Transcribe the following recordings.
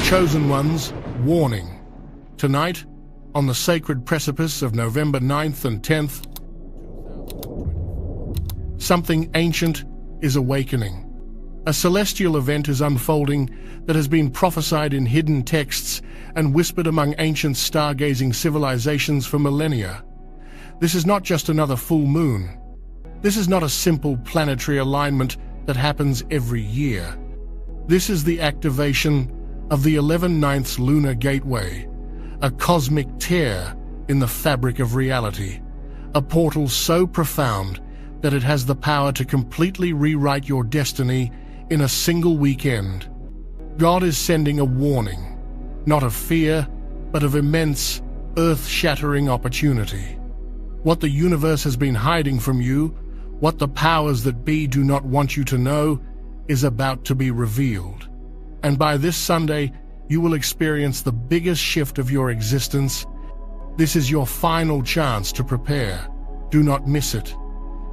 Chosen ones, warning. Tonight, on the sacred precipice of November 9th and 10th, something ancient is awakening. A celestial event is unfolding that has been prophesied in hidden texts and whispered among ancient stargazing civilizations for millennia. This is not just another full moon. This is not a simple planetary alignment that happens every year. This is the activation of the 11/9 lunar gateway, a cosmic tear in the fabric of reality, a portal so profound that it has the power to completely rewrite your destiny in a single weekend. God is sending a warning, not of fear, but of immense, earth-shattering opportunity. What the universe has been hiding from you, what the powers that be do not want you to know, is about to be revealed. And by this Sunday, you will experience the biggest shift of your existence. This is your final chance to prepare. Do not miss it.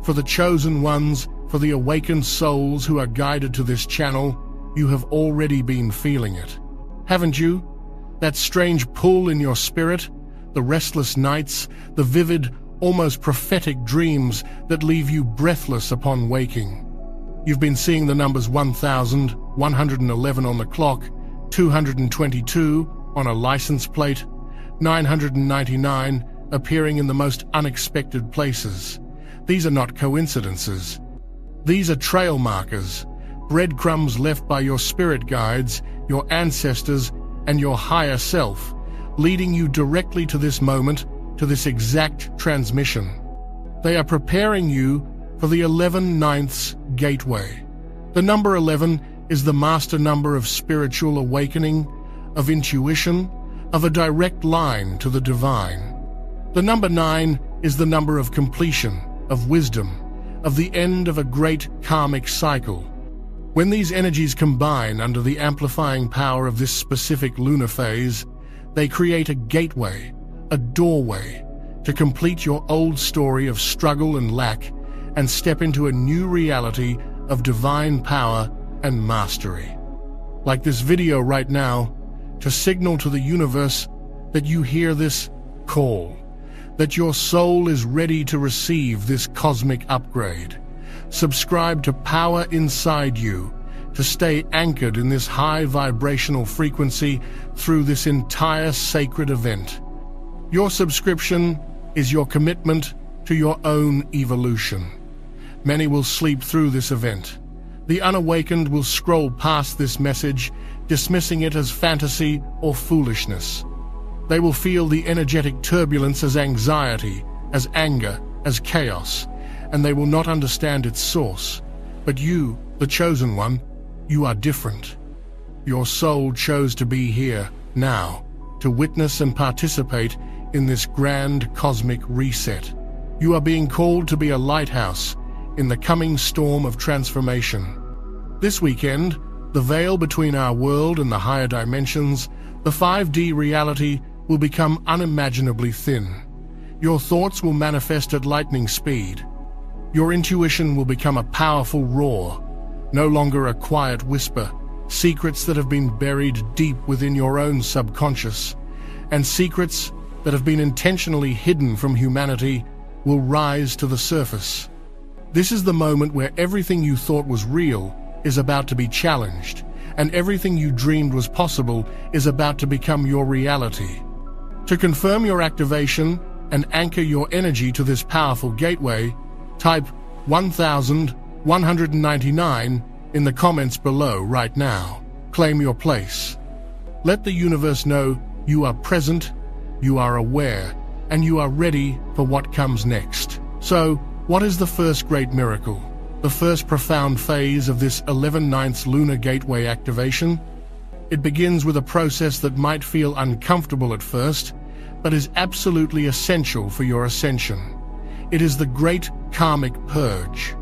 For the chosen ones, for the awakened souls who are guided to this channel, you have already been feeling it. Haven't you? That strange pull in your spirit, the restless nights, the vivid, almost prophetic dreams that leave you breathless upon waking. You've been seeing the numbers 1,111 on the clock, 222 on a license plate, 999 appearing in the most unexpected places. These are not coincidences. These are trail markers, breadcrumbs left by your spirit guides, your ancestors, and your higher self, leading you directly to this moment, to this exact transmission. They are preparing you for the 11/9 gateway. The number 11 is the master number of spiritual awakening, of intuition, of a direct line to the divine. The number 9 is the number of completion, of wisdom, of the end of a great karmic cycle. When these energies combine under the amplifying power of this specific lunar phase, they create a gateway, a doorway, to complete your old story of struggle and lack and step into a new reality of divine power and mastery. Like this video right now, to signal to the universe that you hear this call, that your soul is ready to receive this cosmic upgrade. Subscribe to Power Inside You to stay anchored in this high vibrational frequency through this entire sacred event. Your subscription is your commitment to your own evolution. Many will sleep through this event. The unawakened will scroll past this message, dismissing it as fantasy or foolishness. They will feel the energetic turbulence as anxiety, as anger, as chaos, and they will not understand its source. But you, the chosen one, you are different. Your soul chose to be here, now, to witness and participate in this grand cosmic reset. You are being called to be a lighthouse in the coming storm of transformation. This weekend, the veil between our world and the higher dimensions, the 5D reality, will become unimaginably thin. Your thoughts will manifest at lightning speed. Your intuition will become a powerful roar, no longer a quiet whisper. Secrets that have been buried deep within your own subconscious, and secrets that have been intentionally hidden from humanity, will rise to the surface. This is the moment where everything you thought was real is about to be challenged, and everything you dreamed was possible is about to become your reality. To confirm your activation and anchor your energy to this powerful gateway, type 1,199 in the comments below right now. Claim your place. Let the universe know you are present, you are aware, and you are ready for what comes next. So, what is the first great miracle? The first profound phase of this 11/9 lunar gateway activation? It begins with a process that might feel uncomfortable at first, but is absolutely essential for your ascension. It is the great karmic purge.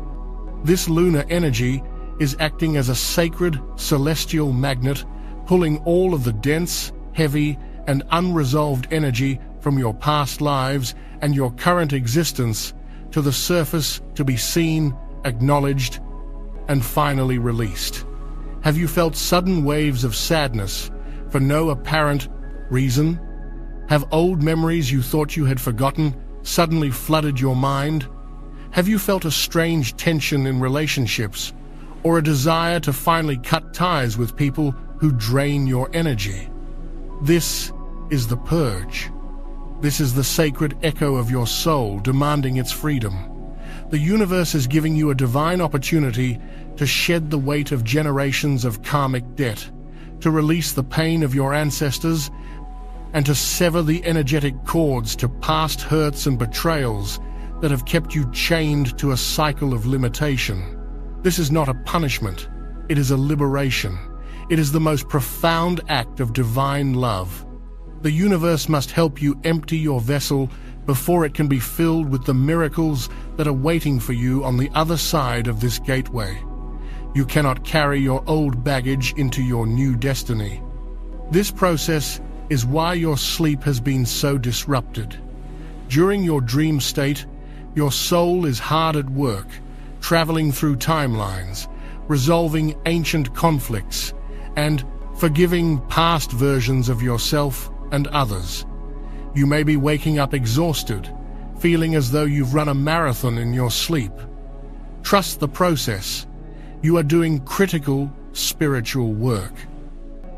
This lunar energy is acting as a sacred, celestial magnet, pulling all of the dense, heavy, and unresolved energy from your past lives and your current existence to the surface to be seen, acknowledged, and finally released. Have you felt sudden waves of sadness, for no apparent reason? Have old memories you thought you had forgotten suddenly flooded your mind? Have you felt a strange tension in relationships, or a desire to finally cut ties with people who drain your energy? This is the purge. This is the sacred echo of your soul demanding its freedom. The universe is giving you a divine opportunity to shed the weight of generations of karmic debt, to release the pain of your ancestors, and to sever the energetic cords to past hurts and betrayals that have kept you chained to a cycle of limitation. This is not a punishment, it is a liberation. It is the most profound act of divine love. The universe must help you empty your vessel before it can be filled with the miracles that are waiting for you on the other side of this gateway. You cannot carry your old baggage into your new destiny. This process is why your sleep has been so disrupted. During your dream state, your soul is hard at work, traveling through timelines, resolving ancient conflicts, and forgiving past versions of yourself and others. You may be waking up exhausted, feeling as though you've run a marathon in your sleep. Trust the process. You are doing critical spiritual work.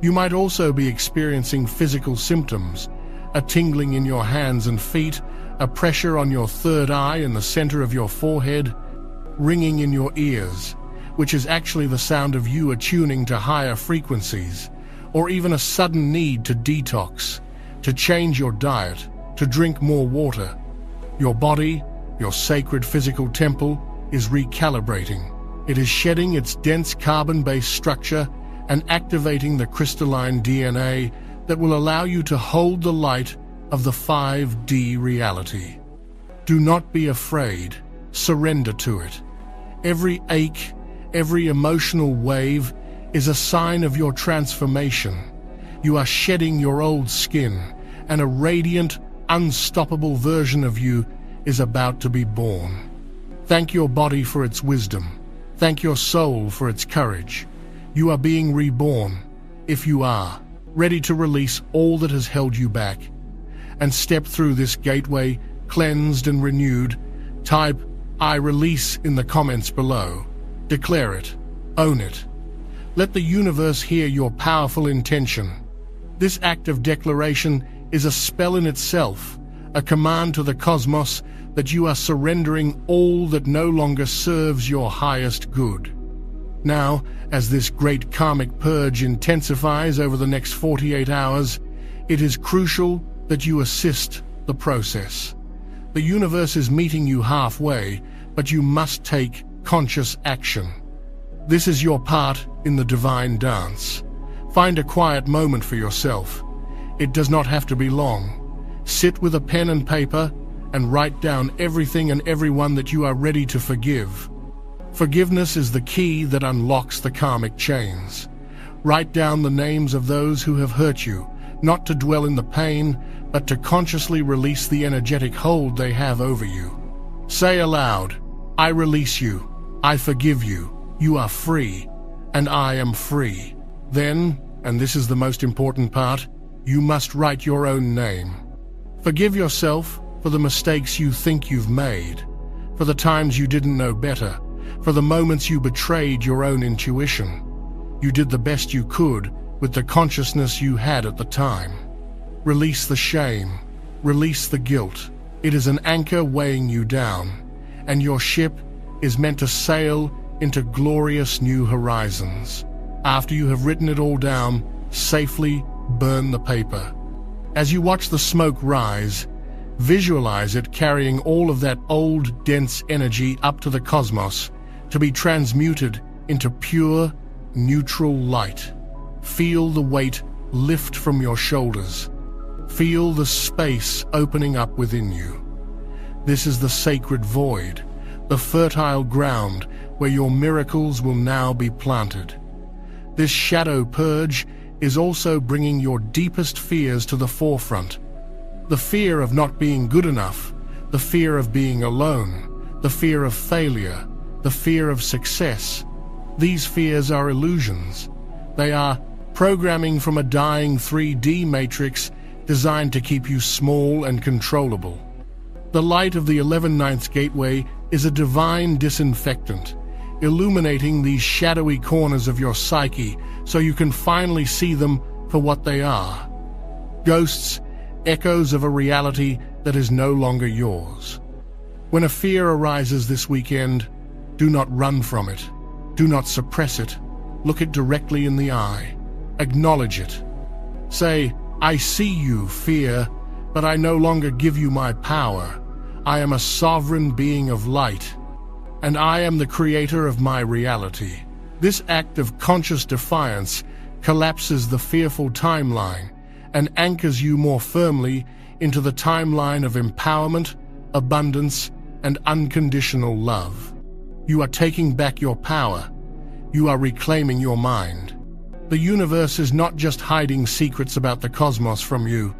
You might also be experiencing physical symptoms, a tingling in your hands and feet, a pressure on your third eye in the center of your forehead, ringing in your ears, which is actually the sound of you attuning to higher frequencies, or even a sudden need to detox, to change your diet, to drink more water. Your body, your sacred physical temple, is recalibrating. It is shedding its dense carbon-based structure and activating the crystalline DNA that will allow you to hold the light of the 5D reality. Do not be afraid. Surrender to it. Every ache, every emotional wave is a sign of your transformation. You are shedding your old skin, and a radiant, unstoppable version of you is about to be born. Thank your body for its wisdom. Thank your soul for its courage. You are being reborn, if you are, ready to release all that has held you back, and step through this gateway, cleansed and renewed. Type "I release" in the comments below. Declare it. Own it. Let the universe hear your powerful intention. This act of declaration is a spell in itself, a command to the cosmos that you are surrendering all that no longer serves your highest good. Now, as this great karmic purge intensifies over the next 48 hours, it is crucial that you assist the process. The universe is meeting you halfway, but you must take conscious action. This is your part in the divine dance. Find a quiet moment for yourself. It does not have to be long. Sit with a pen and paper and write down everything and everyone that you are ready to forgive. Forgiveness is the key that unlocks the karmic chains. Write down the names of those who have hurt you, not to dwell in the pain, but to consciously release the energetic hold they have over you. Say aloud, "I release you, I forgive you, you are free, and I am free." Then, and this is the most important part, you must write your own name. Forgive yourself for the mistakes you think you've made, for the times you didn't know better, for the moments you betrayed your own intuition. You did the best you could with the consciousness you had at the time. Release the shame, release the guilt. It is an anchor weighing you down, and your ship is meant to sail into glorious new horizons. After you have written it all down, safely burn the paper. As you watch the smoke rise, visualize it carrying all of that old, dense energy up to the cosmos to be transmuted into pure, neutral light. Feel the weight lift from your shoulders. Feel the space opening up within you. This is the sacred void, the fertile ground where your miracles will now be planted. This shadow purge is also bringing your deepest fears to the forefront. The fear of not being good enough, the fear of being alone, the fear of failure, the fear of success. These fears are illusions. They are programming from a dying 3D matrix designed to keep you small and controllable. The light of the 11/9 gateway is a divine disinfectant, illuminating these shadowy corners of your psyche so you can finally see them for what they are. Ghosts, echoes of a reality that is no longer yours. When a fear arises this weekend, do not run from it. Do not suppress it. Look it directly in the eye. Acknowledge it. Say, "I see you, fear, but I no longer give you my power. I am a sovereign being of light, and I am the creator of my reality." This act of conscious defiance collapses the fearful timeline and anchors you more firmly into the timeline of empowerment, abundance, and unconditional love. You are taking back your power. You are reclaiming your mind. The universe is not just hiding secrets about the cosmos from you.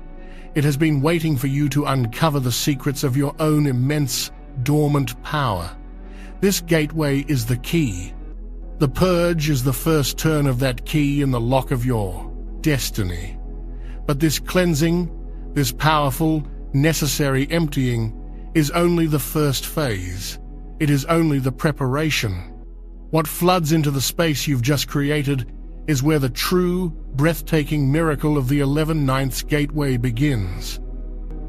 It has been waiting for you to uncover the secrets of your own immense, dormant power. This gateway is the key. The purge is the first turn of that key in the lock of your destiny. But this cleansing, this powerful, necessary emptying, is only the first phase. It is only the preparation. What floods into the space you've just created is where the true, breathtaking miracle of the 11/9 gateway begins.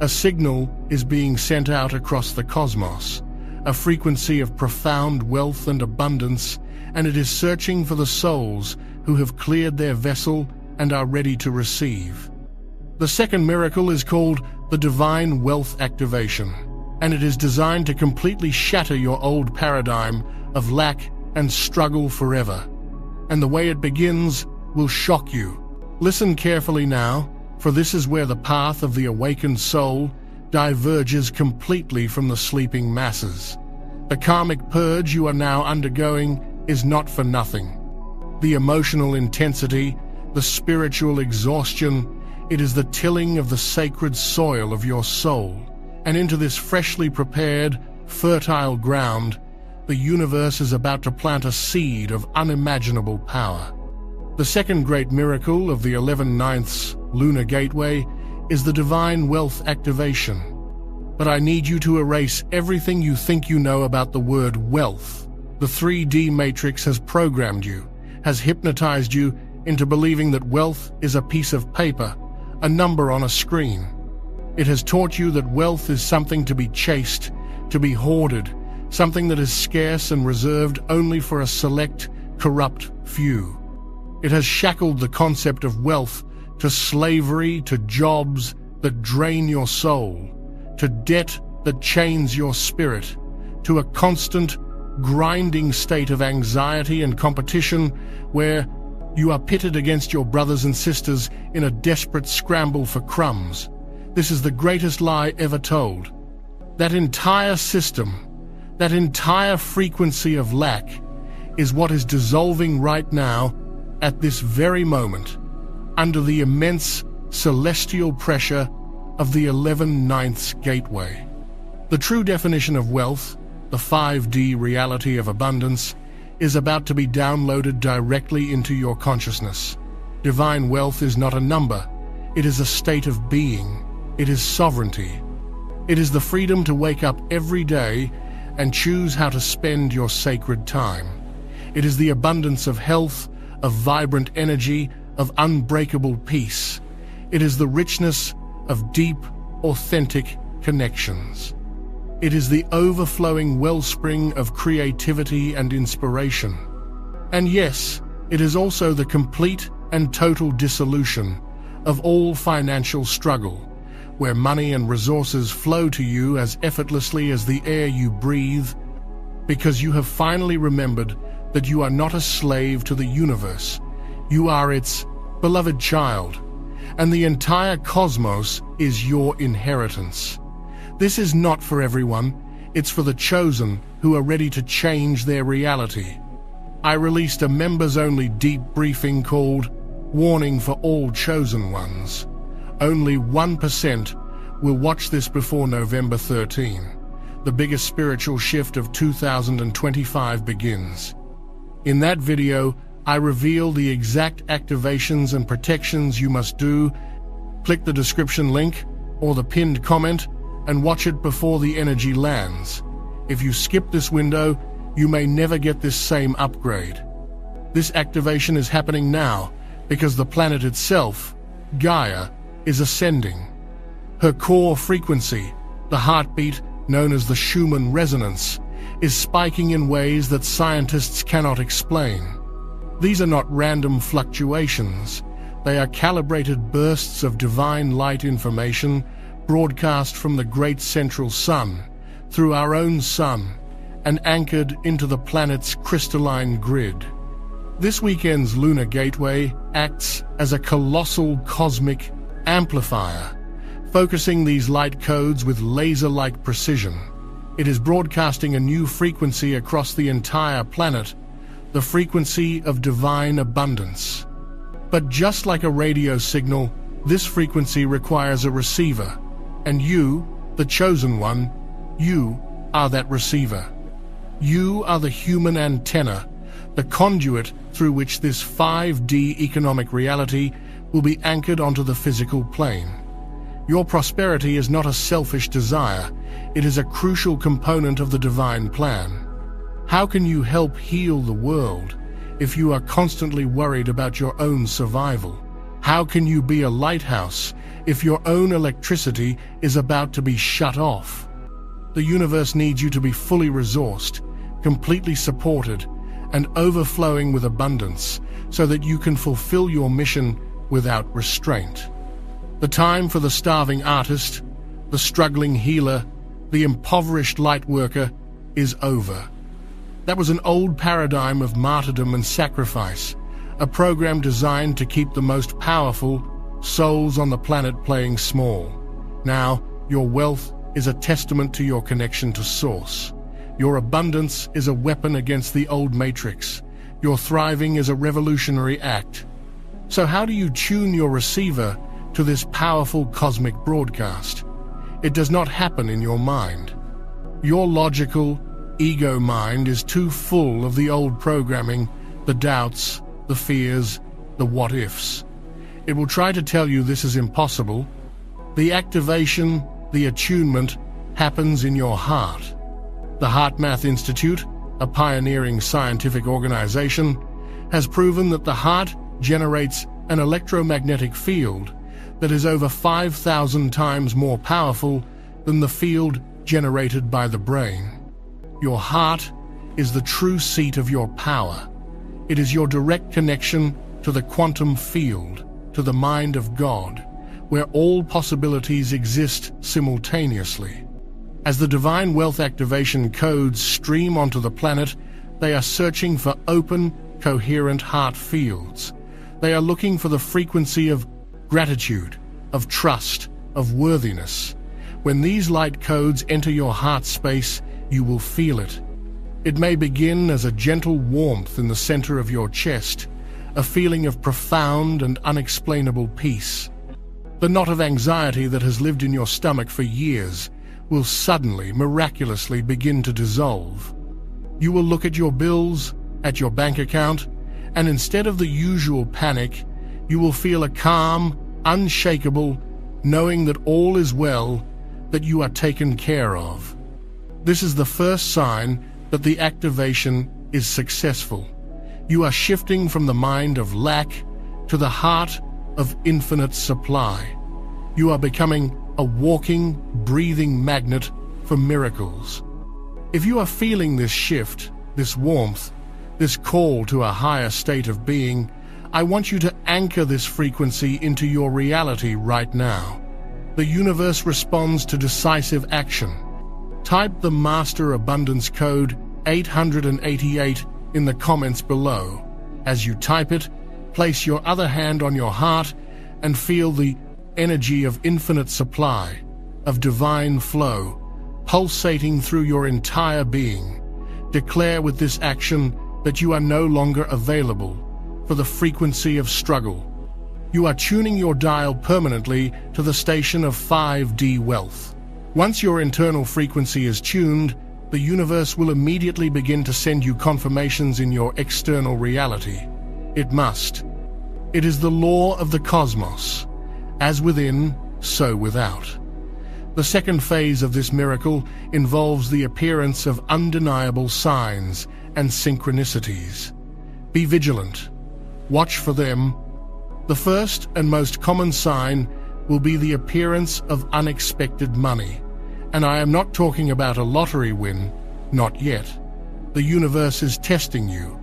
A signal is being sent out across the cosmos, a frequency of profound wealth and abundance, and it is searching for the souls who have cleared their vessel and are ready to receive. The second miracle is called the Divine Wealth Activation, and it is designed to completely shatter your old paradigm of lack and struggle forever. And the way it begins will shock you. Listen carefully now, for this is where the path of the awakened soul diverges completely from the sleeping masses. The karmic purge you are now undergoing is not for nothing. The emotional intensity, the spiritual exhaustion, it is the tilling of the sacred soil of your soul. And into this freshly prepared, fertile ground, the universe is about to plant a seed of unimaginable power. The second great miracle of the 11/9 lunar gateway is the Divine Wealth Activation. But I need you to erase everything you think you know about the word wealth. The 3D matrix has programmed you, has hypnotized you into believing that wealth is a piece of paper, a number on a screen. It has taught you that wealth is something to be chased, to be hoarded, something that is scarce and reserved only for a select, corrupt few. It has shackled the concept of wealth to slavery, to jobs that drain your soul, to debt that chains your spirit, to a constant, grinding state of anxiety and competition where you are pitted against your brothers and sisters in a desperate scramble for crumbs. This is the greatest lie ever told. That entire system, that entire frequency of lack, is what is dissolving right now, at this very moment, under the immense celestial pressure of the 11/9 gateway. The true definition of wealth, the 5D reality of abundance, is about to be downloaded directly into your consciousness. Divine wealth is not a number. It is a state of being. It is sovereignty. It is the freedom to wake up every day and choose how to spend your sacred time. It is the abundance of health, of vibrant energy, of unbreakable peace. It is the richness of deep, authentic connections. It is the overflowing wellspring of creativity and inspiration. And yes, it is also the complete and total dissolution of all financial struggle, where money and resources flow to you as effortlessly as the air you breathe, because you have finally remembered that you are not a slave to the universe. You are its beloved child, and the entire cosmos is your inheritance. This is not for everyone. It's for the chosen who are ready to change their reality. I released a members-only deep briefing called Warning for All Chosen Ones. Only 1% will watch this before November 13. The biggest spiritual shift of 2025 begins. In that video, I reveal the exact activations and protections you must do. Click the description link or the pinned comment and watch it before the energy lands. If you skip this window, you may never get this same upgrade. This activation is happening now because the planet itself, Gaia, is ascending. Her core frequency, the heartbeat known as the Schumann resonance, is spiking in ways that scientists cannot explain. These are not random fluctuations. They are calibrated bursts of divine light information broadcast from the great central sun, through our own sun, and anchored into the planet's crystalline grid. This weekend's lunar gateway acts as a colossal cosmic amplifier, focusing these light codes with laser-like precision. It is broadcasting a new frequency across the entire planet, the frequency of divine abundance. But just like a radio signal, this frequency requires a receiver, and you, the chosen one, you are that receiver. You are the human antenna, the conduit through which this 5D economic reality will be anchored onto the physical plane. Your prosperity is not a selfish desire, it is a crucial component of the divine plan. How can you help heal the world if you are constantly worried about your own survival? How can you be a lighthouse if your own electricity is about to be shut off? The universe needs you to be fully resourced, completely supported, and overflowing with abundance so that you can fulfill your mission without restraint. The time for the starving artist, the struggling healer, the impoverished light worker is over. That was an old paradigm of martyrdom and sacrifice, a program designed to keep the most powerful souls on the planet playing small. Now, your wealth is a testament to your connection to Source. Your abundance is a weapon against the old matrix. Your thriving is a revolutionary act. So how do you tune your receiver to this powerful cosmic broadcast? It does not happen in your mind. Your logical, ego mind is too full of the old programming, the doubts, the fears, the what-ifs. It will try to tell you this is impossible. The activation, the attunement, happens in your heart. The HeartMath Institute, a pioneering scientific organization, has proven that the heart generates an electromagnetic field that is over 5,000 times more powerful than the field generated by the brain. Your heart is the true seat of your power. It is your direct connection to the quantum field, to the mind of God, where all possibilities exist simultaneously. As the divine wealth activation codes stream onto the planet, they are searching for open, coherent heart fields. They are looking for the frequency of gratitude, of trust, of worthiness. When these light codes enter your heart space, you will feel it. It may begin as a gentle warmth in the center of your chest, a feeling of profound and unexplainable peace. The knot of anxiety that has lived in your stomach for years will suddenly, miraculously begin to dissolve. You will look at your bills, at your bank account, and instead of the usual panic, you will feel a calm, unshakable, knowing that all is well, that you are taken care of. This is the first sign that the activation is successful. You are shifting from the mind of lack to the heart of infinite supply. You are becoming a walking, breathing magnet for miracles. If you are feeling this shift, this warmth, this call to a higher state of being, I want you to anchor this frequency into your reality right now. The universe responds to decisive action. Type the Master Abundance Code 888 in the comments below. As you type it, place your other hand on your heart and feel the energy of infinite supply, of divine flow, pulsating through your entire being. Declare with this action that you are no longer available for the frequency of struggle. You are tuning your dial permanently to the station of 5D wealth. Once your internal frequency is tuned, the universe will immediately begin to send you confirmations in your external reality. It must. It is the law of the cosmos. As within, so without. The second phase of this miracle involves the appearance of undeniable signs and synchronicities. Be vigilant. Watch for them. The first and most common sign will be the appearance of unexpected money. And I am not talking about a lottery win, not yet. The universe is testing you.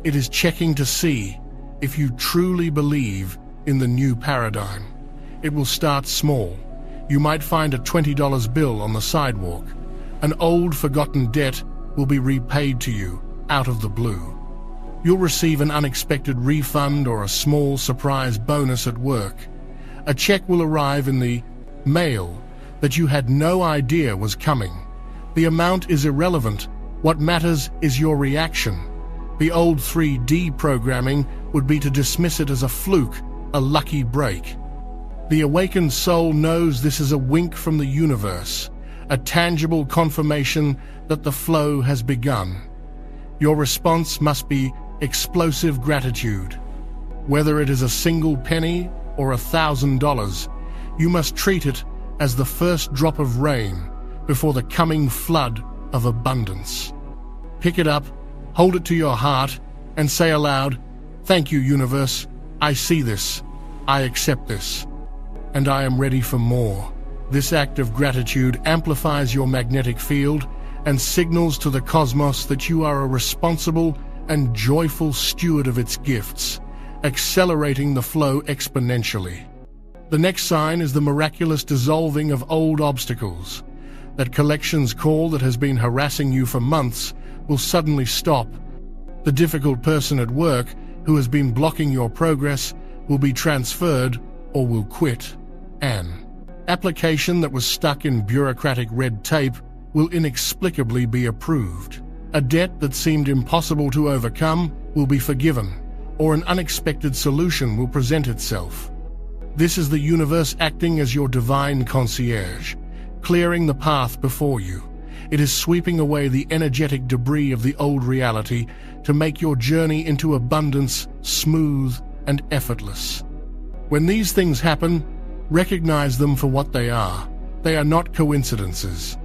It is checking to see if you truly believe in the new paradigm. It will start small. You might find a $20 bill on the sidewalk. An old, forgotten debt will be repaid to you out of the blue. You'll receive an unexpected refund or a small surprise bonus at work. A check will arrive in the mail that you had no idea was coming. The amount is irrelevant. What matters is your reaction. The old 3D programming would be to dismiss it as a fluke, a lucky break. The awakened soul knows this is a wink from the universe, a tangible confirmation that the flow has begun. Your response must be explosive gratitude. Whether it is a single penny or $1,000, you must treat it as the first drop of rain before the coming flood of abundance. Pick it up, hold it to your heart, and say aloud, "Thank you, universe. I see this. I accept this. And I am ready for more." This act of gratitude amplifies your magnetic field and signals to the cosmos that you are a responsible and joyful steward of its gifts, accelerating the flow exponentially. The next sign is the miraculous dissolving of old obstacles. That collections call that has been harassing you for months will suddenly stop. The difficult person at work who has been blocking your progress will be transferred or will quit. An application that was stuck in bureaucratic red tape will inexplicably be approved. A debt that seemed impossible to overcome will be forgiven, or an unexpected solution will present itself. This is the universe acting as your divine concierge, clearing the path before you. It is sweeping away the energetic debris of the old reality to make your journey into abundance smooth and effortless. When these things happen, recognize them for what they are. They are not coincidences.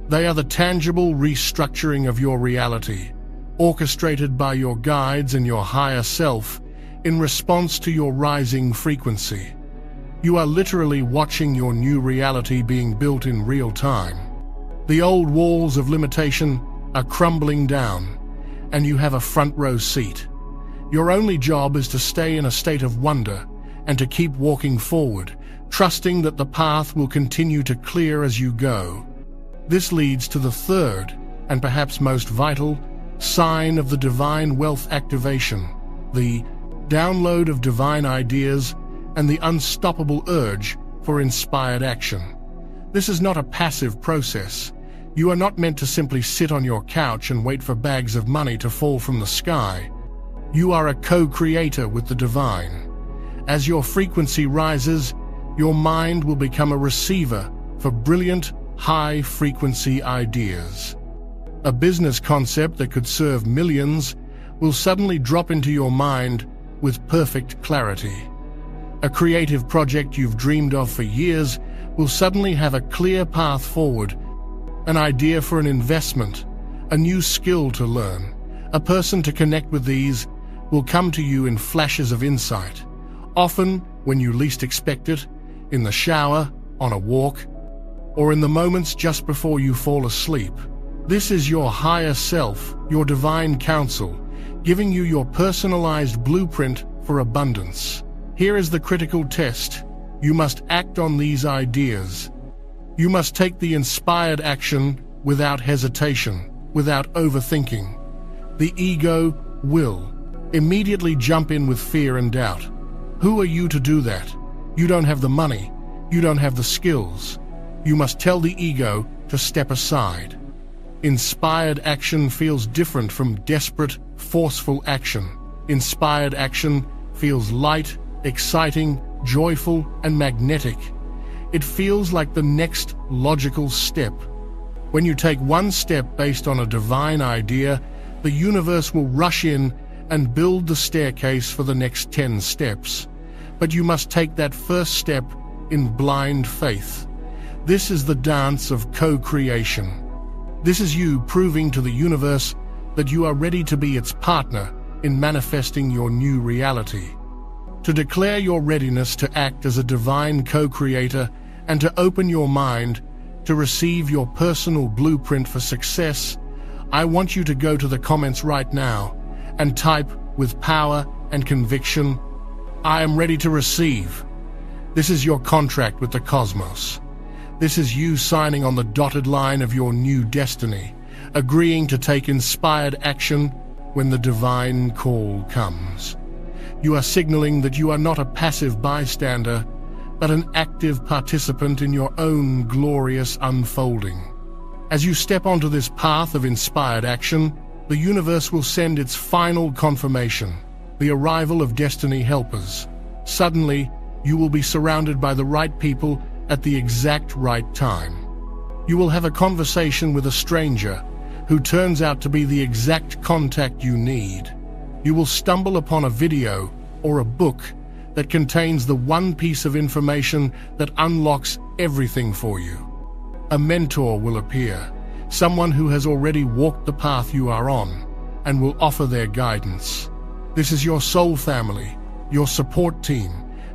They are the tangible restructuring of your reality, orchestrated by your guides and your higher self in response to your rising frequency. You are literally watching your new reality being built in real time. The old walls of limitation are crumbling down, and you have a front row seat. Your only job is to stay in a state of wonder and to keep walking forward, trusting that the path will continue to clear as you go. This leads to the third, and perhaps most vital, sign of the divine wealth activation, the download of divine ideas and the unstoppable urge for inspired action. This is not a passive process. You are not meant to simply sit on your couch and wait for bags of money to fall from the sky. You are a co-creator with the divine. As your frequency rises, your mind will become a receiver for brilliant, high-frequency ideas. A business concept that could serve millions will suddenly drop into your mind with perfect clarity. A creative project you've dreamed of for years will suddenly have a clear path forward, an idea for an investment, a new skill to learn, a person to connect with. These will come to you in flashes of insight, often when you least expect it, in the shower, on a walk, or in the moments just before you fall asleep. This is your higher self, your divine counsel, giving you your personalized blueprint for abundance. Here is the critical test. You must act on these ideas. You must take the inspired action without hesitation, without overthinking. The ego will immediately jump in with fear and doubt. Who are you to do that? You don't have the money. You don't have the skills. You must tell the ego to step aside. Inspired action feels different from desperate, forceful action. Inspired action feels light, exciting, joyful, and magnetic. It feels like the next logical step. When you take one step based on a divine idea, the universe will rush in and build the staircase for the next 10 steps. But you must take that first step in blind faith. This is the dance of co-creation. This is you proving to the universe that you are ready to be its partner in manifesting your new reality. To declare your readiness to act as a divine co-creator and to open your mind to receive your personal blueprint for success, I want you to go to the comments right now and type with power and conviction, "I am ready to receive." This is your contract with the cosmos. This is you signing on the dotted line of your new destiny, agreeing to take inspired action when the divine call comes. You are signaling that you are not a passive bystander, but an active participant in your own glorious unfolding. As you step onto this path of inspired action, the universe will send its final confirmation, the arrival of destiny helpers. Suddenly, you will be surrounded by the right people at the exact right time. You will have a conversation with a stranger who turns out to be the exact contact you need. You will stumble upon a video or a book that contains the one piece of information that unlocks everything for you. A mentor will appear, someone who has already walked the path you are on, and will offer their guidance. This is your soul family, your support team,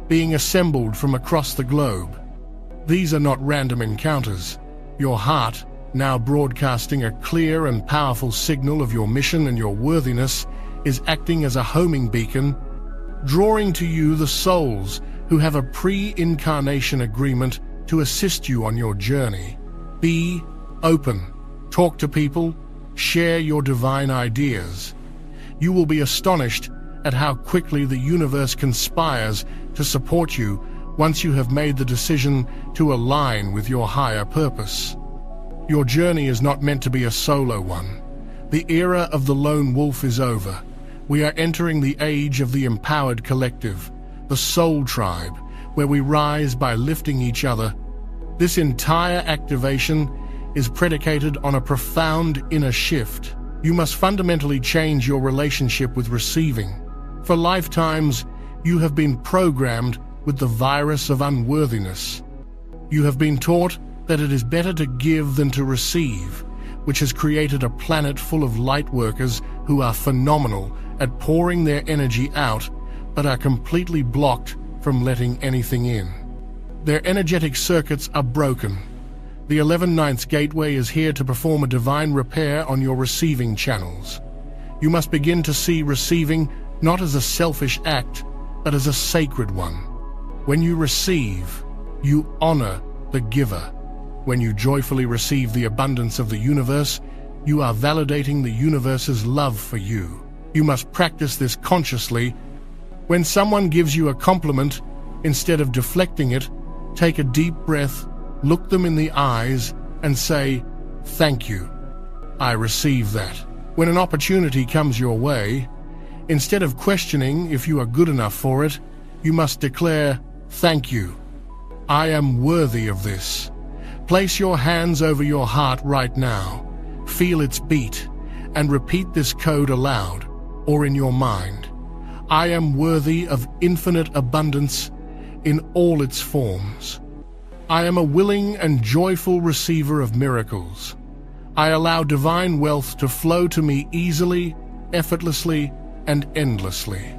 being assembled from across the globe. These are not random encounters. Your heart, now broadcasting a clear and powerful signal of your mission and your worthiness, is acting as a homing beacon, drawing to you the souls who have a pre-incarnation agreement to assist you on your journey. Be open, talk to people, share your divine ideas. You will be astonished at how quickly the universe conspires to support you once you have made the decision to align with your higher purpose. Your journey is not meant to be a solo one. The era of the lone wolf is over. We are entering the age of the empowered collective, the soul tribe, where we rise by lifting each other. This entire activation is predicated on a profound inner shift. You must fundamentally change your relationship with receiving. For lifetimes, you have been programmed with the virus of unworthiness. You have been taught that it is better to give than to receive, which has created a planet full of light workers who are phenomenal at pouring their energy out, but are completely blocked from letting anything in. Their energetic circuits are broken. The 11/9 gateway is here to perform a divine repair on your receiving channels. You must begin to see receiving not as a selfish act, but as a sacred one. When you receive, you honor the giver. When you joyfully receive the abundance of the universe, you are validating the universe's love for you. You must practice this consciously. When someone gives you a compliment, instead of deflecting it, take a deep breath, look them in the eyes, and say, "Thank you. I receive that." When an opportunity comes your way, instead of questioning if you are good enough for it, you must declare, "Thank you. I am worthy of this." Place your hands over your heart right now, feel its beat, and repeat this code aloud or in your mind. I am worthy of infinite abundance in all its forms. I am a willing and joyful receiver of miracles. I allow divine wealth to flow to me easily, effortlessly, and endlessly.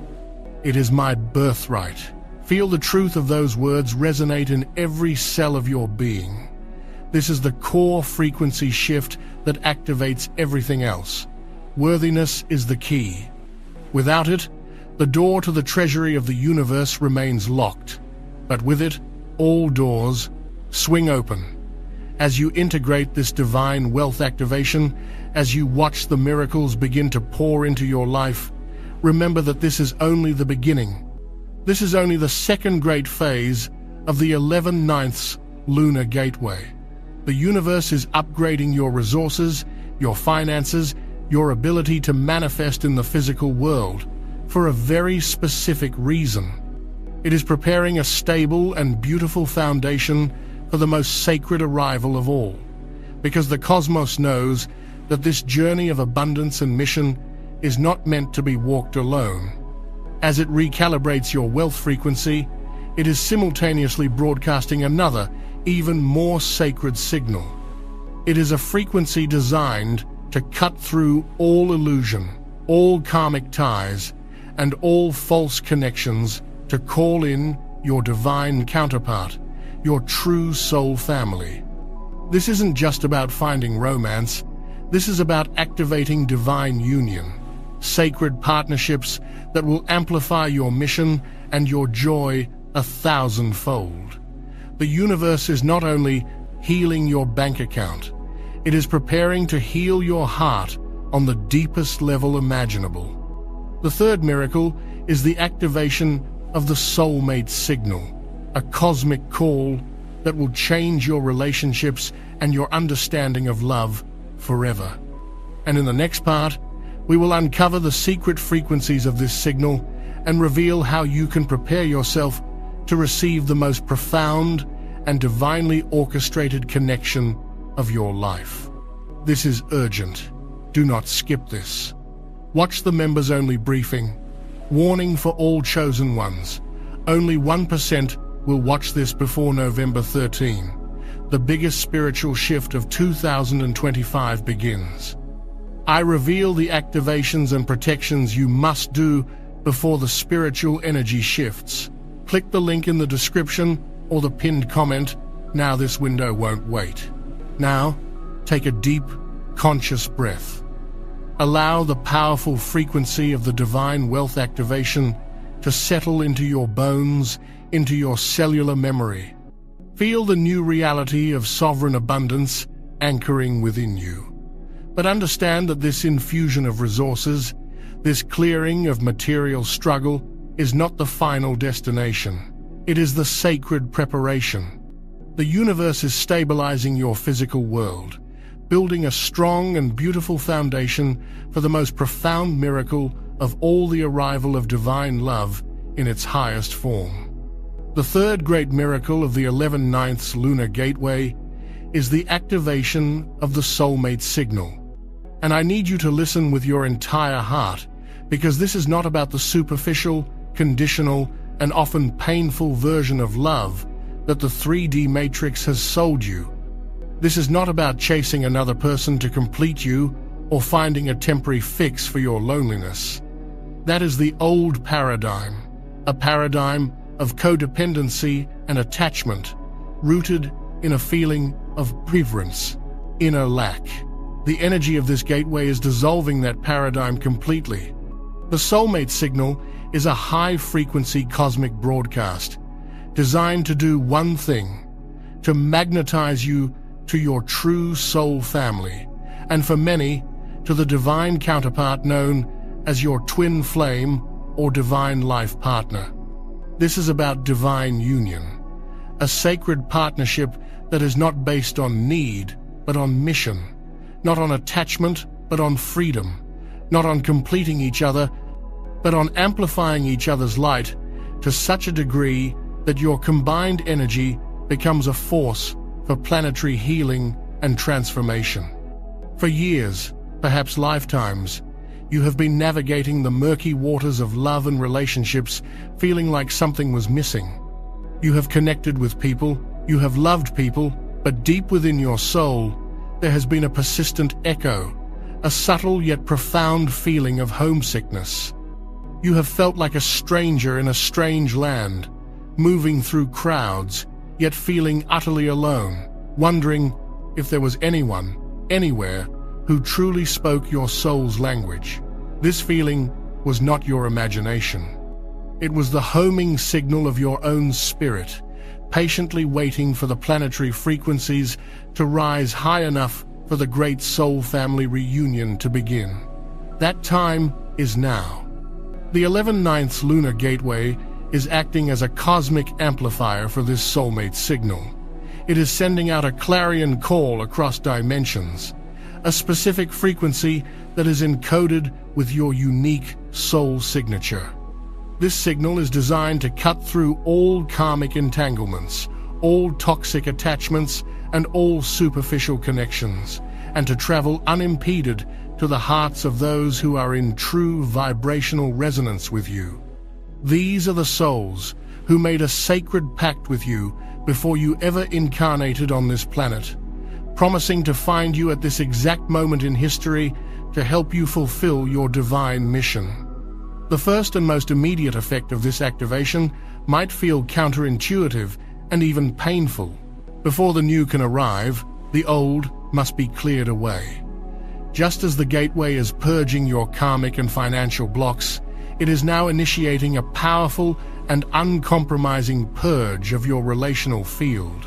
It is my birthright. Feel the truth of those words resonate in every cell of your being. This is the core frequency shift that activates everything else. Worthiness is the key. Without it, the door to the treasury of the universe remains locked. But with it, all doors swing open. As you integrate this divine wealth activation, as you watch the miracles begin to pour into your life, remember that this is only the beginning. This is only the second great phase of the 11/9 lunar gateway. The universe is upgrading your resources, your finances, your ability to manifest in the physical world for a very specific reason. It is preparing a stable and beautiful foundation for the most sacred arrival of all, because the cosmos knows that this journey of abundance and mission is not meant to be walked alone. As it recalibrates your wealth frequency, it is simultaneously broadcasting another, even more sacred signal. It is a frequency designed to cut through all illusion, all karmic ties, and all false connections to call in your divine counterpart, your true soul family. This isn't just about finding romance. This is about activating divine union, sacred partnerships that will amplify your mission and your joy 1,000-fold. The universe is not only healing your bank account, it is preparing to heal your heart on the deepest level imaginable. The third miracle is the activation of the soulmate signal, a cosmic call that will change your relationships and your understanding of love forever. And in the next part, we will uncover the secret frequencies of this signal and reveal how you can prepare yourself to receive the most profound and divinely orchestrated connection of your life. This is urgent. Do not skip this. Watch the members-only briefing. Warning for all chosen ones. Only 1% will watch this before November 13. The biggest spiritual shift of 2025 begins. I reveal the activations and protections you must do before the spiritual energy shifts. Click the link in the description or the pinned comment. Now this window won't wait. Now, take a deep, conscious breath. Allow the powerful frequency of the divine wealth activation to settle into your bones, into your cellular memory. Feel the new reality of sovereign abundance anchoring within you. But understand that this infusion of resources, this clearing of material struggle, is not the final destination. It is the sacred preparation. The universe is stabilizing your physical world, building a strong and beautiful foundation for the most profound miracle of all, the arrival of divine love in its highest form. The third great miracle of the 11/9 lunar gateway is the activation of the soulmate signal. And I need you to listen with your entire heart, because this is not about the superficial, conditional, and often painful version of love that the 3D matrix has sold you. This is not about chasing another person to complete you or finding a temporary fix for your loneliness. That is the old paradigm, a paradigm of codependency and attachment, rooted in a feeling of preference, inner lack. The energy of this gateway is dissolving that paradigm completely. The soulmate signal is a high-frequency cosmic broadcast designed to do one thing: to magnetize you to your true soul family, and for many, to the divine counterpart known as your twin flame or divine life partner. This is about divine union, a sacred partnership that is not based on need, but on mission, not on attachment, but on freedom, not on completing each other, but on amplifying each other's light to such a degree that your combined energy becomes a force for planetary healing and transformation. For years, perhaps lifetimes, you have been navigating the murky waters of love and relationships, feeling like something was missing. You have connected with people, you have loved people, but deep within your soul, there has been a persistent echo, a subtle yet profound feeling of homesickness. You have felt like a stranger in a strange land, moving through crowds, yet feeling utterly alone, wondering if there was anyone, anywhere, who truly spoke your soul's language. This feeling was not your imagination. It was the homing signal of your own spirit, patiently waiting for the planetary frequencies to rise high enough for the great soul family reunion to begin. That time is now. The 11/9 lunar gateway is acting as a cosmic amplifier for this soulmate signal. It is sending out a clarion call across dimensions, a specific frequency that is encoded with your unique soul signature. This signal is designed to cut through all karmic entanglements, all toxic attachments, and all superficial connections, and to travel unimpeded to the hearts of those who are in true vibrational resonance with you. These are the souls who made a sacred pact with you before you ever incarnated on this planet, promising to find you at this exact moment in history to help you fulfill your divine mission. The first and most immediate effect of this activation might feel counterintuitive and even painful. Before the new can arrive, the old must be cleared away. Just as the gateway is purging your karmic and financial blocks, it is now initiating a powerful and uncompromising purge of your relational field.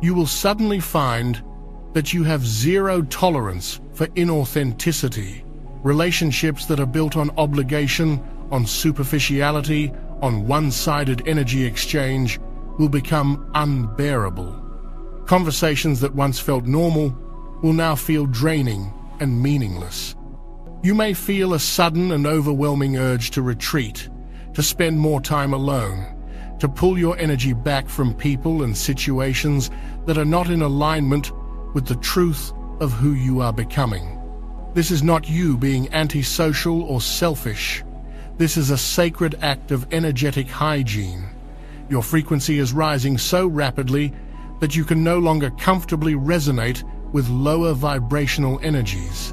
You will suddenly find that you have zero tolerance for inauthenticity. Relationships that are built on obligation, on superficiality, on one-sided energy exchange will become unbearable. Conversations that once felt normal will now feel draining and meaningless. You may feel a sudden and overwhelming urge to retreat, to spend more time alone, to pull your energy back from people and situations that are not in alignment with the truth of who you are becoming. This is not you being antisocial or selfish. This is a sacred act of energetic hygiene. Your frequency is rising so rapidly that you can no longer comfortably resonate with lower vibrational energies.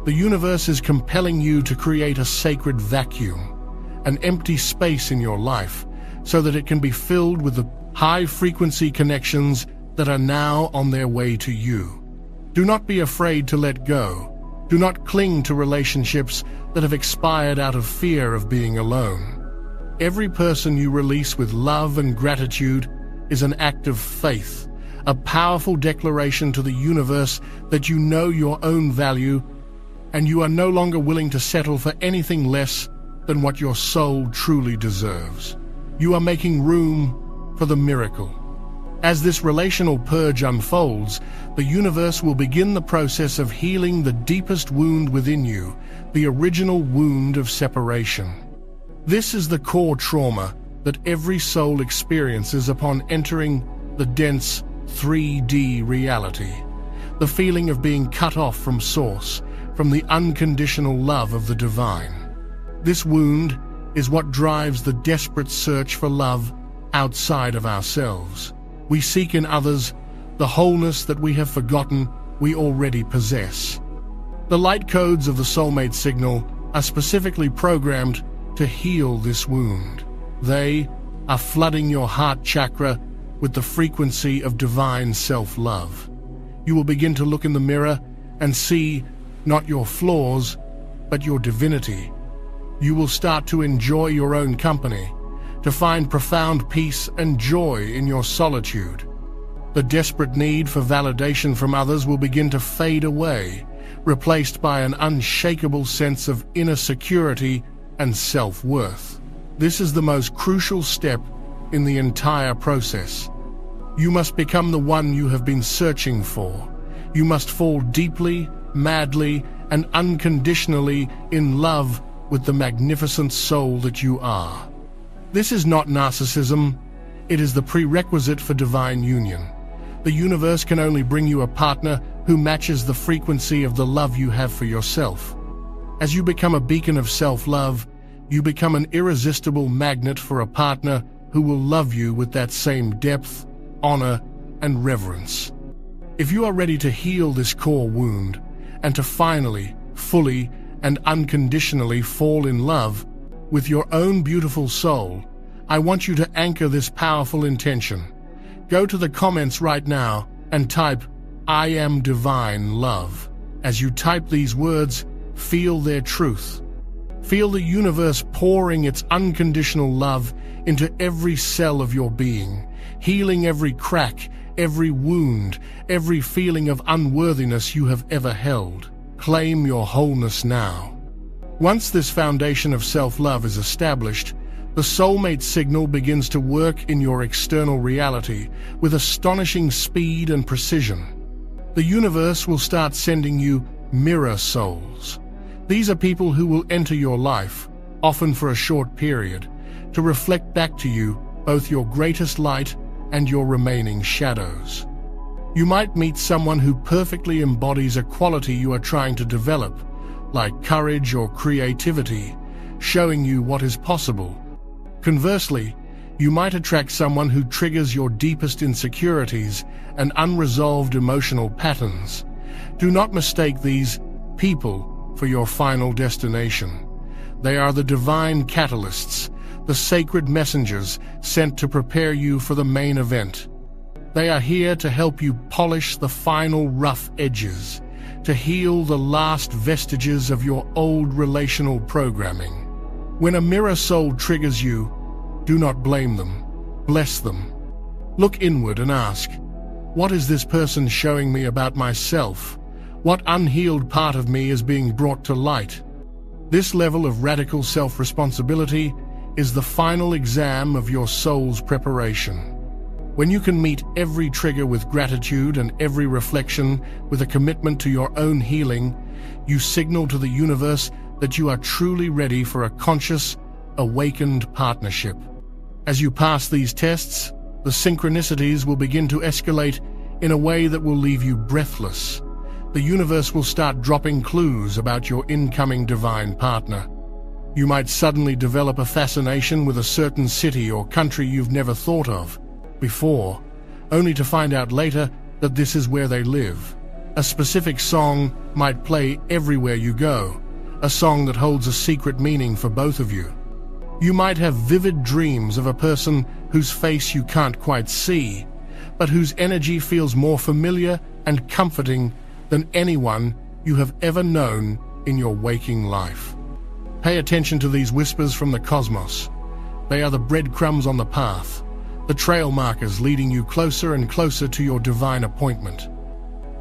The universe is compelling you to create a sacred vacuum, an empty space in your life, so that it can be filled with the high-frequency connections that are now on their way to you. Do not be afraid to let go. Do not cling to relationships that have expired out of fear of being alone. Every person you release with love and gratitude is an act of faith, a powerful declaration to the universe that you know your own value and you are no longer willing to settle for anything less than what your soul truly deserves. You are making room for the miracle. As this relational purge unfolds, the universe will begin the process of healing the deepest wound within you, the original wound of separation. This is the core trauma that every soul experiences upon entering the dense 3D reality. The feeling of being cut off from Source, from the unconditional love of the divine. This wound is what drives the desperate search for love outside of ourselves. We seek in others the wholeness that we have forgotten we already possess. The light codes of the soulmate signal are specifically programmed to heal this wound. They are flooding your heart chakra with the frequency of divine self-love. You will begin to look in the mirror and see not your flaws, but your divinity. You will start to enjoy your own company, to find profound peace and joy in your solitude. The desperate need for validation from others will begin to fade away, replaced by an unshakable sense of inner security and self-worth. This is the most crucial step in the entire process. You must become the one you have been searching for. You must fall deeply, madly, and unconditionally in love with the magnificent soul that you are. This is not narcissism. It is the prerequisite for divine union. The universe can only bring you a partner who matches the frequency of the love you have for yourself. As you become a beacon of self-love, you become an irresistible magnet for a partner who will love you with that same depth, honor, and reverence. If you are ready to heal this core wound and to finally, fully, and unconditionally fall in love with your own beautiful soul, I want you to anchor this powerful intention. Go to the comments right now and type, "I am divine love." As you type these words, feel their truth. Feel the universe pouring its unconditional love into every cell of your being, healing every crack, every wound, every feeling of unworthiness you have ever held. Claim your wholeness now. Once this foundation of self-love is established, the soulmate signal begins to work in your external reality with astonishing speed and precision. The universe will start sending you mirror souls. These are people who will enter your life, often for a short period, to reflect back to you both your greatest light and your remaining shadows. You might meet someone who perfectly embodies a quality you are trying to develop, like courage or creativity, showing you what is possible. Conversely, you might attract someone who triggers your deepest insecurities and unresolved emotional patterns. Do not mistake these people for your final destination. They are the divine catalysts, the sacred messengers sent to prepare you for the main event. They are here to help you polish the final rough edges, to heal the last vestiges of your old relational programming. When a mirror soul triggers you, do not blame them, bless them. Look inward and ask, what is this person showing me about myself? What unhealed part of me is being brought to light? This level of radical self-responsibility is the final exam of your soul's preparation. When you can meet every trigger with gratitude and every reflection with a commitment to your own healing, you signal to the universe that you are truly ready for a conscious, awakened partnership. As you pass these tests, the synchronicities will begin to escalate in a way that will leave you breathless. The universe will start dropping clues about your incoming divine partner. You might suddenly develop a fascination with a certain city or country you've never thought of before, only to find out later that this is where they live. A specific song might play everywhere you go, a song that holds a secret meaning for both of you. You might have vivid dreams of a person whose face you can't quite see, but whose energy feels more familiar and comforting than anyone you have ever known in your waking life. Pay attention to these whispers from the cosmos. They are the breadcrumbs on the path, the trail markers leading you closer and closer to your divine appointment.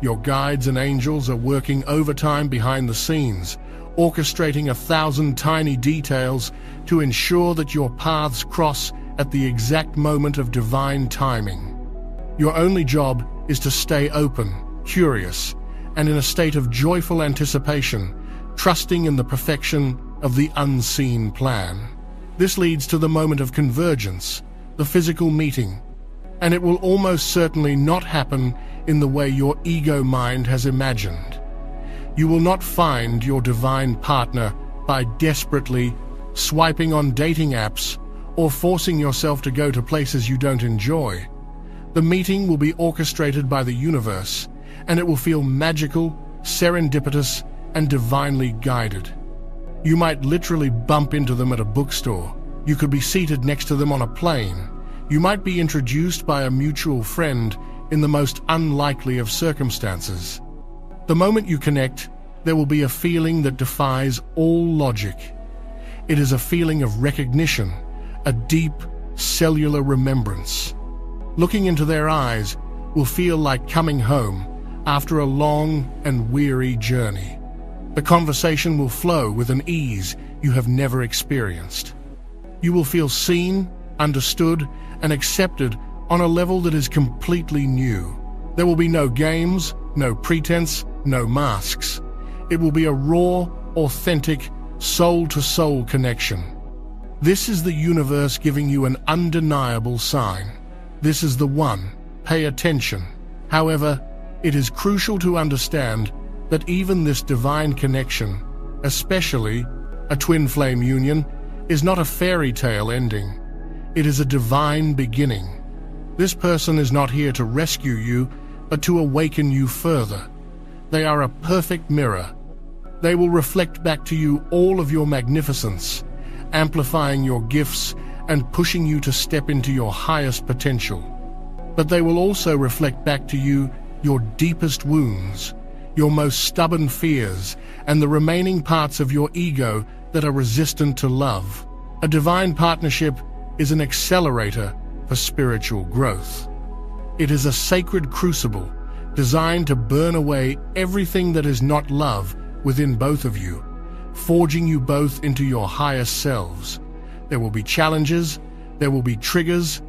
Your guides and angels are working overtime behind the scenes, orchestrating 1,000 tiny details to ensure that your paths cross at the exact moment of divine timing. Your only job is to stay open, curious, and in a state of joyful anticipation, trusting in the perfection of the unseen plan. This leads to the moment of convergence, the physical meeting, and it will almost certainly not happen in the way your ego mind has imagined. You will not find your divine partner by desperately swiping on dating apps or forcing yourself to go to places you don't enjoy. The meeting will be orchestrated by the universe, and it will feel magical, serendipitous, and divinely guided. You might literally bump into them at a bookstore. You could be seated next to them on a plane. You might be introduced by a mutual friend in the most unlikely of circumstances. The moment you connect, there will be a feeling that defies all logic. It is a feeling of recognition, a deep, cellular remembrance. Looking into their eyes will feel like coming home after a long and weary journey. The conversation will flow with an ease you have never experienced. You will feel seen, understood, and accepted on a level that is completely new. There will be no games, no pretense, no masks. It will be a raw, authentic, soul-to-soul connection. This is the universe giving you an undeniable sign. This is the one. Pay attention. However, it is crucial to understand that even this divine connection, especially a twin flame union, is not a fairy tale ending. It is a divine beginning. This person is not here to rescue you, but to awaken you further. They are a perfect mirror. They will reflect back to you all of your magnificence, amplifying your gifts and pushing you to step into your highest potential. But they will also reflect back to you your deepest wounds, your most stubborn fears, and the remaining parts of your ego that are resistant to love. A divine partnership is an accelerator for spiritual growth. It is a sacred crucible designed to burn away everything that is not love within both of you, forging you both into your highest selves. There will be challenges, there will be triggers,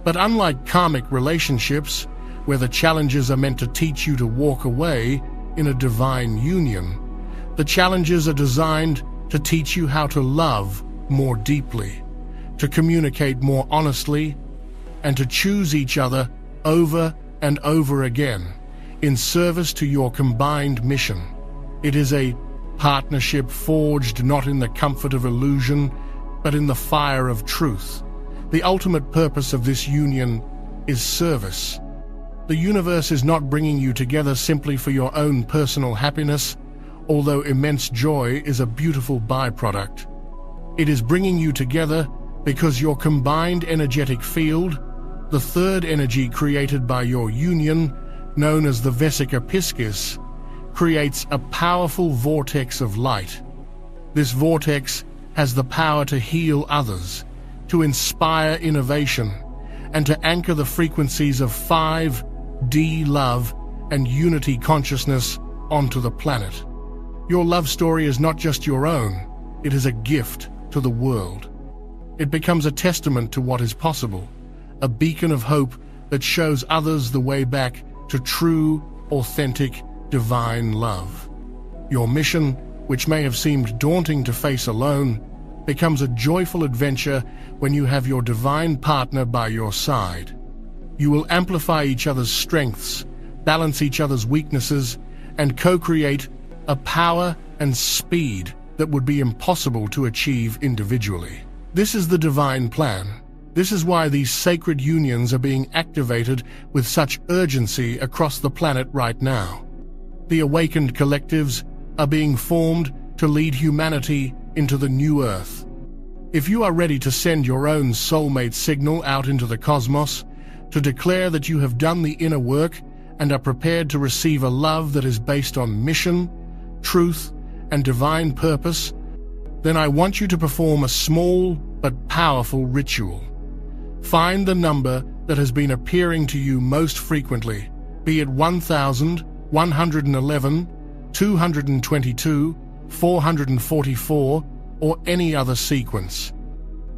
but unlike karmic relationships, where the challenges are meant to teach you to walk away in a divine union, the challenges are designed to teach you how to love more deeply, to communicate more honestly, and to choose each other over and over again in service to your combined mission. It is a partnership forged not in the comfort of illusion, but in the fire of truth. The ultimate purpose of this union is service. The universe is not bringing you together simply for your own personal happiness, although immense joy is a beautiful byproduct. It is bringing you together because your combined energetic field, the third energy created by your union, known as the Vesica Piscis, creates a powerful vortex of light. This vortex has the power to heal others, to inspire innovation, and to anchor the frequencies of 5D love and unity consciousness onto the planet. Your love story is not just your own, it is a gift to the world. It becomes a testament to what is possible, a beacon of hope that shows others the way back to true, authentic, divine love. Your mission, which may have seemed daunting to face alone, becomes a joyful adventure when you have your divine partner by your side. You will amplify each other's strengths, balance each other's weaknesses, and co-create a power and speed that would be impossible to achieve individually. This is the divine plan. This is why these sacred unions are being activated with such urgency across the planet right now. The awakened collectives are being formed to lead humanity into the new Earth. If you are ready to send your own soulmate signal out into the cosmos, to declare that you have done the inner work and are prepared to receive a love that is based on mission, truth, and divine purpose, then I want you to perform a small but powerful ritual. Find the number that has been appearing to you most frequently, be it 1,111, 222, 444, or any other sequence.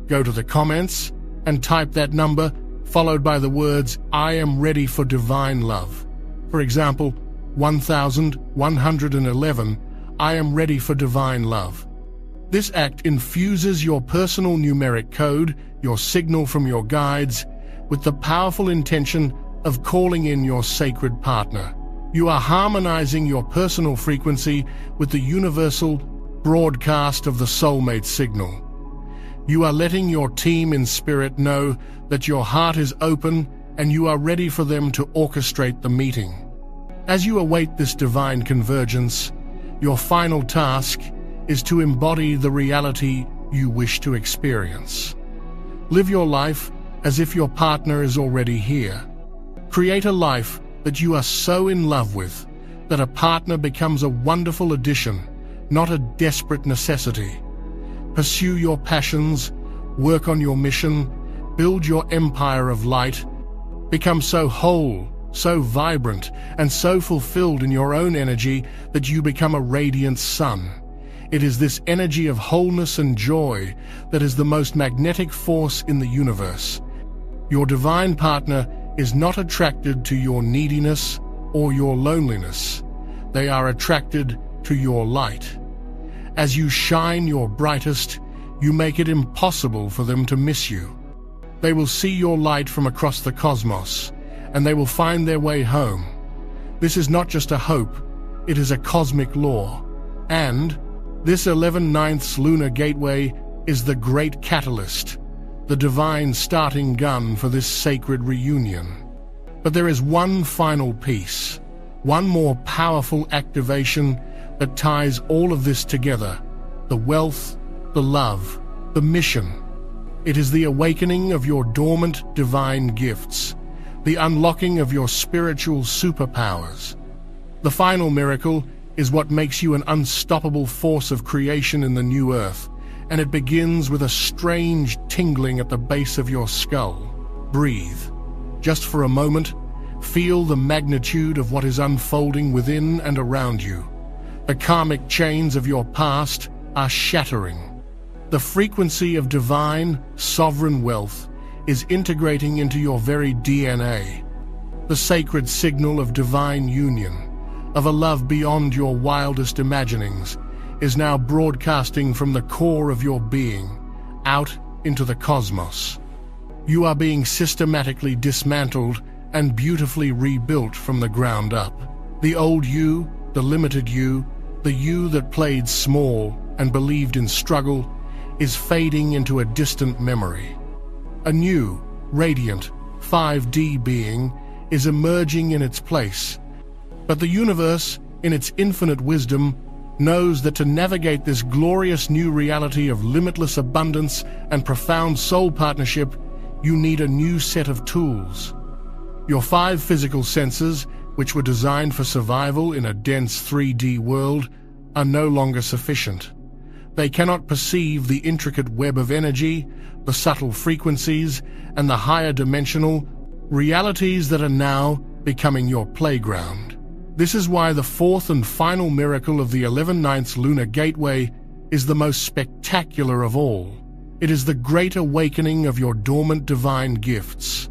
Go to the comments and type that number, followed by the words, "I am ready for divine love." For example, 1,111, "I am ready for divine love." This act infuses your personal numeric code, your signal from your guides, with the powerful intention of calling in your sacred partner. You are harmonizing your personal frequency with the universal broadcast of the soulmate signal. You are letting your team in spirit know that your heart is open and you are ready for them to orchestrate the meeting. As you await this divine convergence, your final task is to embody the reality you wish to experience. Live your life as if your partner is already here. Create a life that you are so in love with that a partner becomes a wonderful addition, not a desperate necessity. Pursue your passions, work on your mission, build your empire of light, become so whole, so vibrant, and so fulfilled in your own energy that you become a radiant sun. It is this energy of wholeness and joy that is the most magnetic force in the universe. Your divine partner is not attracted to your neediness or your loneliness. They are attracted to your light. As you shine your brightest, you make it impossible for them to miss you. They will see your light from across the cosmos, and they will find their way home. This is not just a hope, it is a cosmic law. And this 11/9 lunar gateway is the great catalyst, the divine starting gun for this sacred reunion. But there is one final piece, one more powerful activation that ties all of this together: the wealth, the love, the mission. It is the awakening of your dormant divine gifts, the unlocking of your spiritual superpowers. The final miracle is what makes you an unstoppable force of creation in the new earth, and it begins with a strange tingling at the base of your skull. Breathe. Just for a moment, feel the magnitude of what is unfolding within and around you. The karmic chains of your past are shattering. The frequency of divine, sovereign wealth is integrating into your very DNA. The sacred signal of divine union, of a love beyond your wildest imaginings, is now broadcasting from the core of your being, out into the cosmos. You are being systematically dismantled and beautifully rebuilt from the ground up. The old you, the limited you, The you that played small and believed in struggle is fading into a distant memory. A new, radiant, 5D being is emerging in its place. But the universe, in its infinite wisdom, knows that to navigate this glorious new reality of limitless abundance and profound soul partnership, you need a new set of tools. Your 5 physical senses, which were designed for survival in a dense 3D world, are no longer sufficient. They cannot perceive the intricate web of energy, the subtle frequencies, and the higher dimensional realities that are now becoming your playground. This is why the 4th and final miracle of the 11/9 lunar gateway is the most spectacular of all. It is the great awakening of your dormant divine gifts.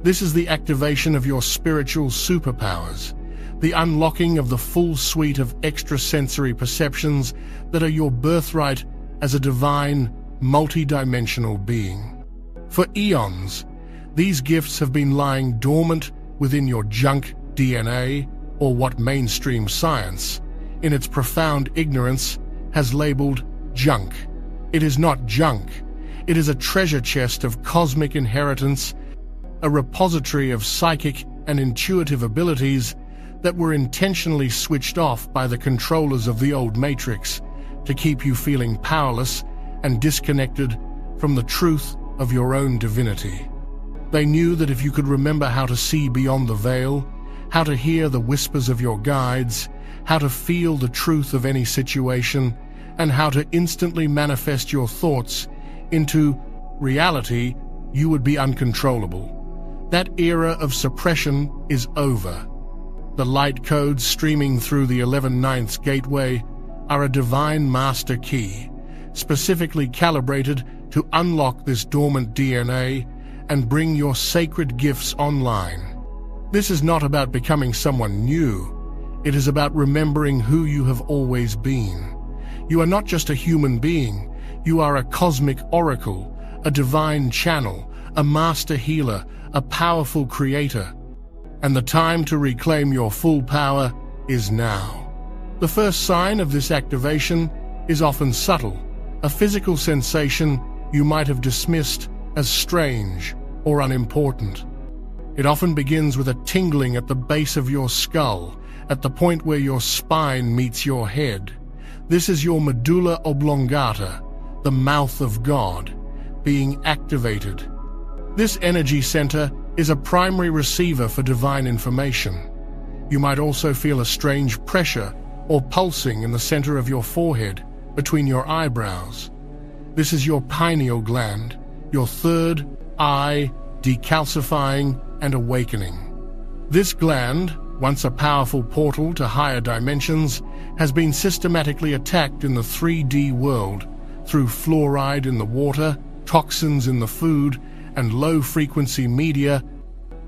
This is the activation of your spiritual superpowers, the unlocking of the full suite of extrasensory perceptions that are your birthright as a divine, multi-dimensional being. For eons, these gifts have been lying dormant within your junk DNA, or what mainstream science, in its profound ignorance, has labeled junk. It is not junk. It is a treasure chest of cosmic inheritance, a repository of psychic and intuitive abilities that were intentionally switched off by the controllers of the old matrix to keep you feeling powerless and disconnected from the truth of your own divinity. They knew that if you could remember how to see beyond the veil, how to hear the whispers of your guides, how to feel the truth of any situation, and how to instantly manifest your thoughts into reality, you would be uncontrollable. That era of suppression is over. The light codes streaming through the 11/9 gateway are a divine master key, specifically calibrated to unlock this dormant DNA and bring your sacred gifts online. This is not about becoming someone new. It is about remembering who you have always been. You are not just a human being. You are a cosmic oracle, a divine channel, a master healer, a powerful creator. And the time to reclaim your full power is now. The first sign of this activation is often subtle, a physical sensation you might have dismissed as strange or unimportant. It often begins with a tingling at the base of your skull, at the point where your spine meets your head. This is your medulla oblongata, the mouth of God, being activated. This energy center is a primary receiver for divine information. You might also feel a strange pressure or pulsing in the center of your forehead, between your eyebrows. This is your pineal gland, your third eye, decalcifying and awakening. This gland, once a powerful portal to higher dimensions, has been systematically attacked in the 3D world through fluoride in the water, toxins in the food, and low-frequency media,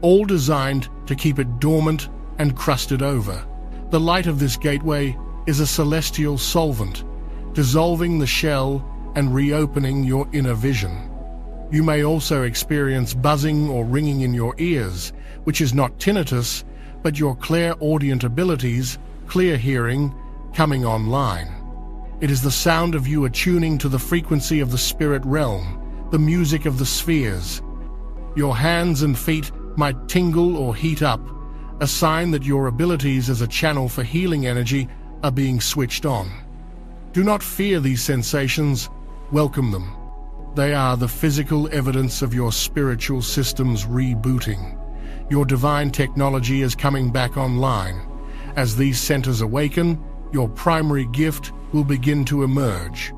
all designed to keep it dormant and crusted over. The light of this gateway is a celestial solvent, dissolving the shell and reopening your inner vision. You may also experience buzzing or ringing in your ears, which is not tinnitus, but your clairaudient abilities, clear hearing, coming online. It is the sound of you attuning to the frequency of the spirit realm, the music of the spheres. Your hands and feet might tingle or heat up, a sign that your abilities as a channel for healing energy are being switched on. Do not fear these sensations, welcome them. They are the physical evidence of your spiritual system's rebooting. Your divine technology is coming back online. As these centers awaken, your primary gift will begin to emerge.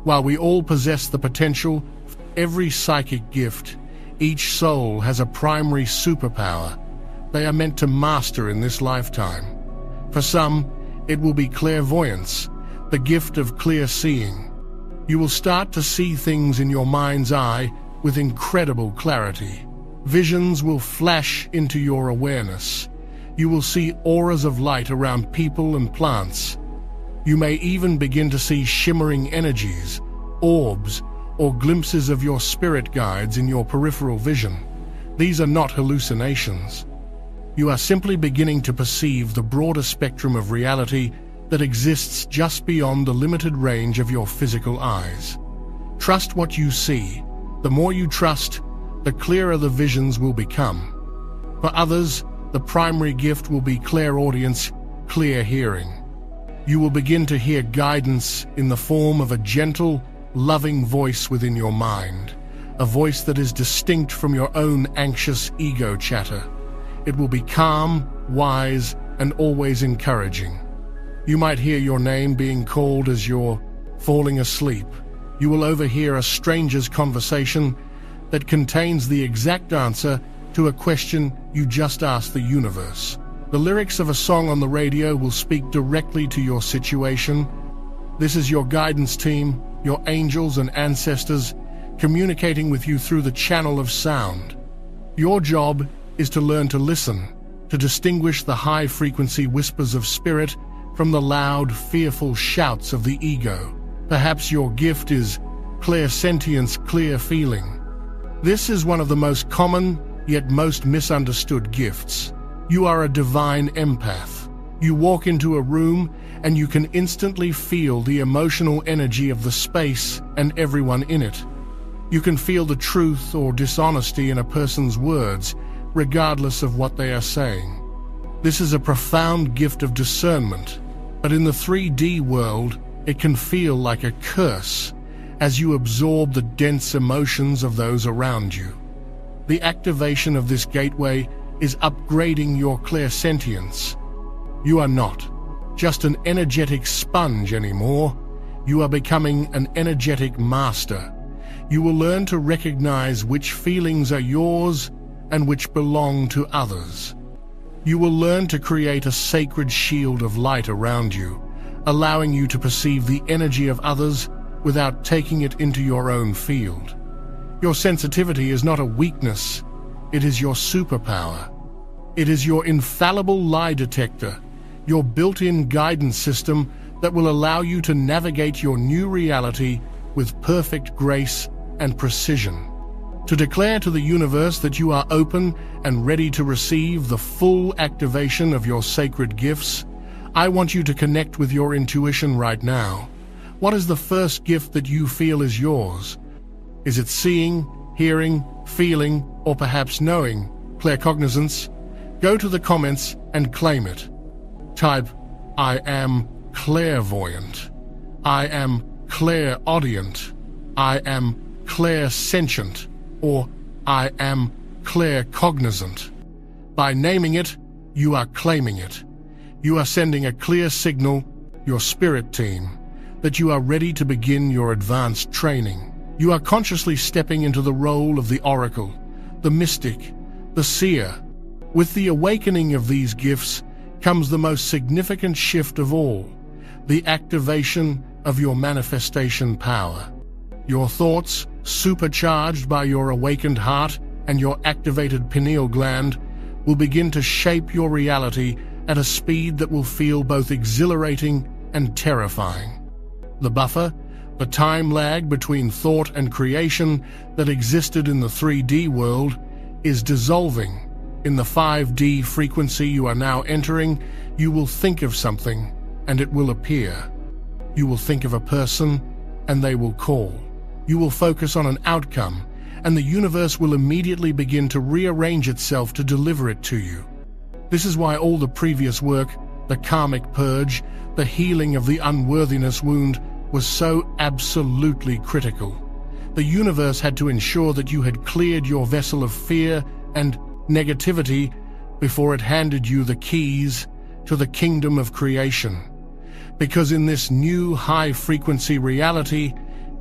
While we all possess the potential for every psychic gift, each soul has a primary superpower they are meant to master in this lifetime. For some, it will be clairvoyance, the gift of clear seeing. You will start to see things in your mind's eye with incredible clarity. Visions will flash into your awareness. You will see auras of light around people and plants. You may even begin to see shimmering energies, orbs, or glimpses of your spirit guides in your peripheral vision. These are not hallucinations. You are simply beginning to perceive the broader spectrum of reality that exists just beyond the limited range of your physical eyes. Trust what you see. The more you trust, the clearer the visions will become. For others, the primary gift will be clairaudience, clear hearing. You will begin to hear guidance in the form of a gentle, loving voice within your mind, a voice that is distinct from your own anxious ego chatter. It will be calm, wise, and always encouraging. You might hear your name being called as you're falling asleep. You will overhear a stranger's conversation that contains the exact answer to a question you just asked the universe. The lyrics of a song on the radio will speak directly to your situation. This is your guidance team, your angels and ancestors, communicating with you through the channel of sound. Your job is to learn to listen, to distinguish the high-frequency whispers of spirit from the loud, fearful shouts of the ego. Perhaps your gift is clairsentience, clear feeling. This is one of the most common, yet most misunderstood gifts. You are a divine empath. You walk into a room and you can instantly feel the emotional energy of the space and everyone in it. You can feel the truth or dishonesty in a person's words, regardless of what they are saying. This is a profound gift of discernment, but in the 3D world, it can feel like a curse as you absorb the dense emotions of those around you. The activation of this gateway is upgrading your clairsentience. You are not just an energetic sponge anymore. You are becoming an energetic master. You will learn to recognize which feelings are yours and which belong to others. You will learn to create a sacred shield of light around you, allowing you to perceive the energy of others without taking it into your own field. Your sensitivity is not a weakness, it is your superpower. It is your infallible lie detector, your built-in guidance system that will allow you to navigate your new reality with perfect grace and precision. To declare to the universe that you are open and ready to receive the full activation of your sacred gifts, I want you to connect with your intuition right now. What is the first gift that you feel is yours? Is it seeing, hearing, feeling, or perhaps knowing? Claircognizance? Go to the comments and claim it. Type, I am clairvoyant. I am clairaudient. I am clairsentient. Or I am claircognizant. By naming it, you are claiming it. You are sending a clear signal, your spirit team, that you are ready to begin your advanced training. You are consciously stepping into the role of the oracle, the mystic, the seer. With the awakening of these gifts comes the most significant shift of all, the activation of your manifestation power. Your thoughts, supercharged by your awakened heart and your activated pineal gland, will begin to shape your reality at a speed that will feel both exhilarating and terrifying. The buffer, the time lag between thought and creation that existed in the 3D world, is dissolving. In the 5D frequency you are now entering, you will think of something and it will appear. You will think of a person and they will call. You will focus on an outcome and the universe will immediately begin to rearrange itself to deliver it to you. This is why all the previous work, the karmic purge, the healing of the unworthiness wound, was so absolutely critical. The universe had to ensure that you had cleared your vessel of fear and negativity before it handed you the keys to the kingdom of creation. Because in this new high-frequency reality,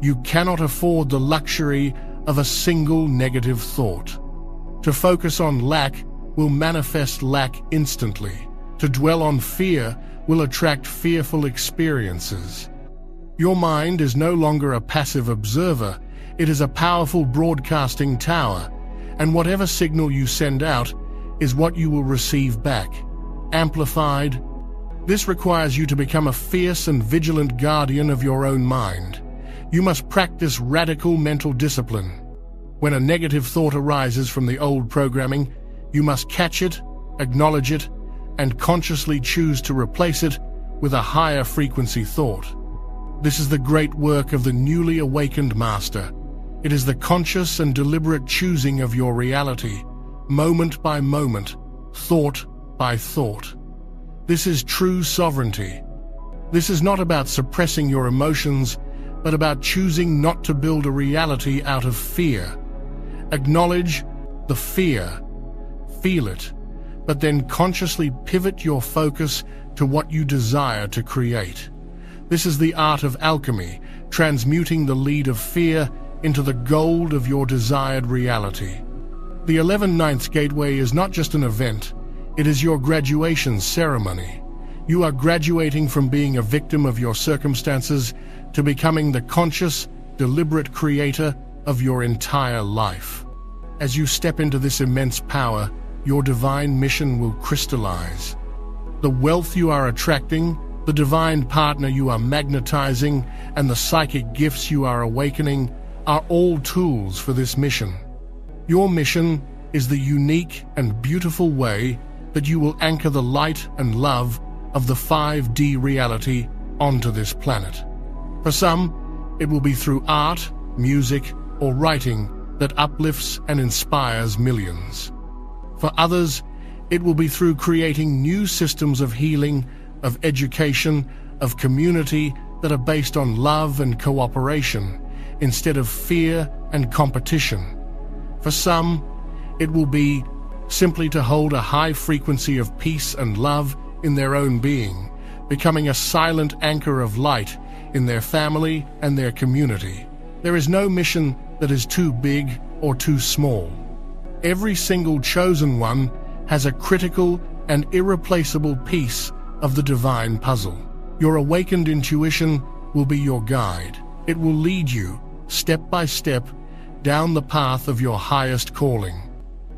you cannot afford the luxury of a single negative thought. To focus on lack will manifest lack instantly. To dwell on fear will attract fearful experiences. Your mind is no longer a passive observer, it is a powerful broadcasting tower, and whatever signal you send out is what you will receive back, amplified. This requires you to become a fierce and vigilant guardian of your own mind. You must practice radical mental discipline. When a negative thought arises from the old programming, you must catch it, acknowledge it, and consciously choose to replace it with a higher frequency thought. This is the great work of the newly awakened master. It is the conscious and deliberate choosing of your reality, moment by moment, thought by thought. This is true sovereignty. This is not about suppressing your emotions, but about choosing not to build a reality out of fear. Acknowledge the fear, feel it, but then consciously pivot your focus to what you desire to create. This is the art of alchemy, transmuting the lead of fear into the gold of your desired reality. The 11 Ninths Gateway is not just an event, it is your graduation ceremony. You are graduating from being a victim of your circumstances to becoming the conscious, deliberate creator of your entire life. As you step into this immense power, your divine mission will crystallize. The wealth you are attracting, the divine partner you are magnetizing, and the psychic gifts you are awakening are all tools for this mission. Your mission is the unique and beautiful way that you will anchor the light and love of the 5D reality onto this planet. For some, it will be through art, music, or writing that uplifts and inspires millions. For others, it will be through creating new systems of healing, of education, of community that are based on love and cooperation, instead of fear and competition. For some, it will be simply to hold a high frequency of peace and love in their own being, becoming a silent anchor of light in their family and their community. There is no mission that is too big or too small. Every single chosen one has a critical and irreplaceable piece of the divine puzzle. Your awakened intuition will be your guide. It will lead you, step by step, down the path of your highest calling.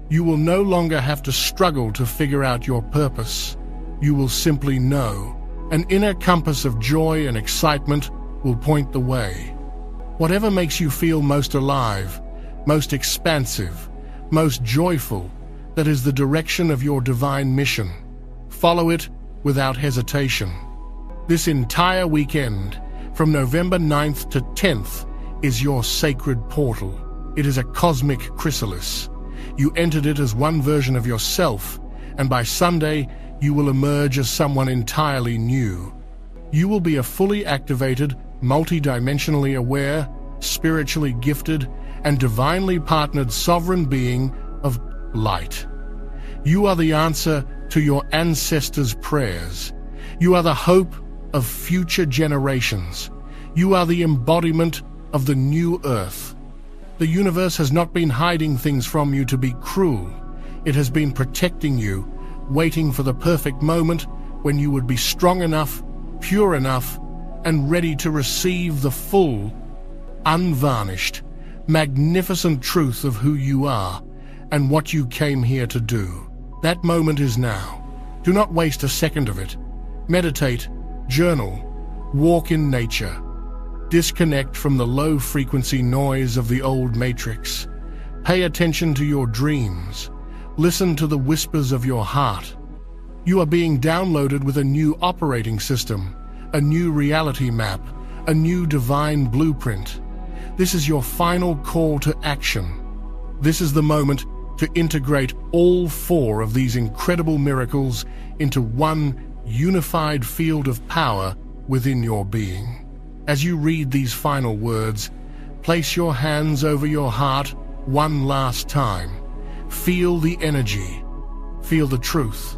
You will no longer have to struggle to figure out your purpose. You will simply know. An inner compass of joy and excitement will point the way. Whatever makes you feel most alive, most expansive, most joyful, that is the direction of your divine mission. Follow it without hesitation. This entire weekend, from November 9th to 10th, is your sacred portal. It is a cosmic chrysalis. You entered it as one version of yourself, and by Sunday, you will emerge as someone entirely new. You will be a fully activated, multidimensionally aware, spiritually gifted, and divinely partnered sovereign being of light. You are the answer to your ancestors' prayers. You are the hope of future generations. You are the embodiment of the new earth. The universe has not been hiding things from you to be cruel. It has been protecting you, waiting for the perfect moment when you would be strong enough, pure enough, and ready to receive the full, unvarnished, magnificent truth of who you are and what you came here to do. That moment is now. Do not waste a second of it. Meditate, journal, walk in nature. Disconnect from the low-frequency noise of the old matrix. Pay attention to your dreams. Listen to the whispers of your heart. You are being downloaded with a new operating system, a new reality map, a new divine blueprint. This is your final call to action. This is the moment to integrate all four of these incredible miracles into one unified field of power within your being. As you read these final words, place your hands over your heart one last time. Feel the energy. Feel the truth.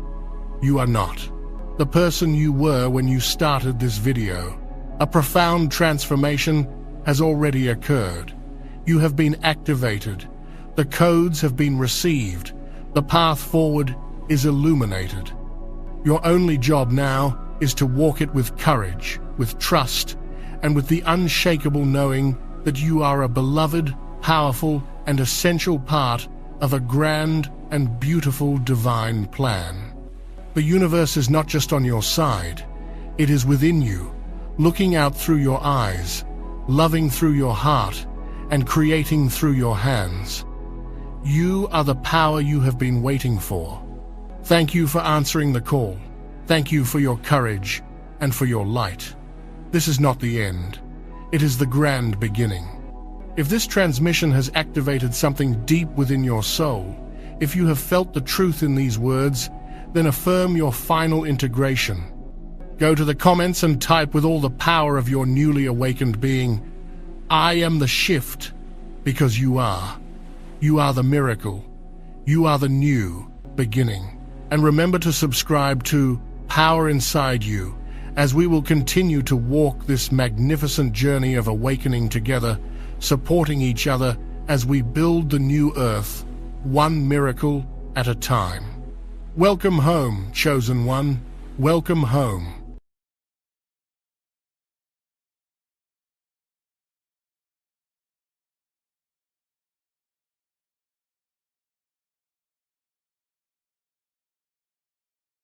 You are not the person you were when you started this video. A profound transformation has already occurred. You have been activated. The codes have been received. The path forward is illuminated. Your only job now is to walk it with courage, with trust, and with the unshakable knowing that you are a beloved, powerful, and essential part of a grand and beautiful divine plan. The universe is not just on your side. It is within you, looking out through your eyes, loving through your heart, and creating through your hands. You are the power you have been waiting for. Thank you for answering the call. Thank you for your courage and for your light. This is not the end. It is the grand beginning. If this transmission has activated something deep within your soul, if you have felt the truth in these words, then affirm your final integration. Go to the comments and type with all the power of your newly awakened being, "I am the shift," because you are. You are the miracle. You are the new beginning. And remember to subscribe to Power Inside You, as we will continue to walk this magnificent journey of awakening together, supporting each other as we build the new earth, one miracle at a time. Welcome home, chosen one. Welcome home.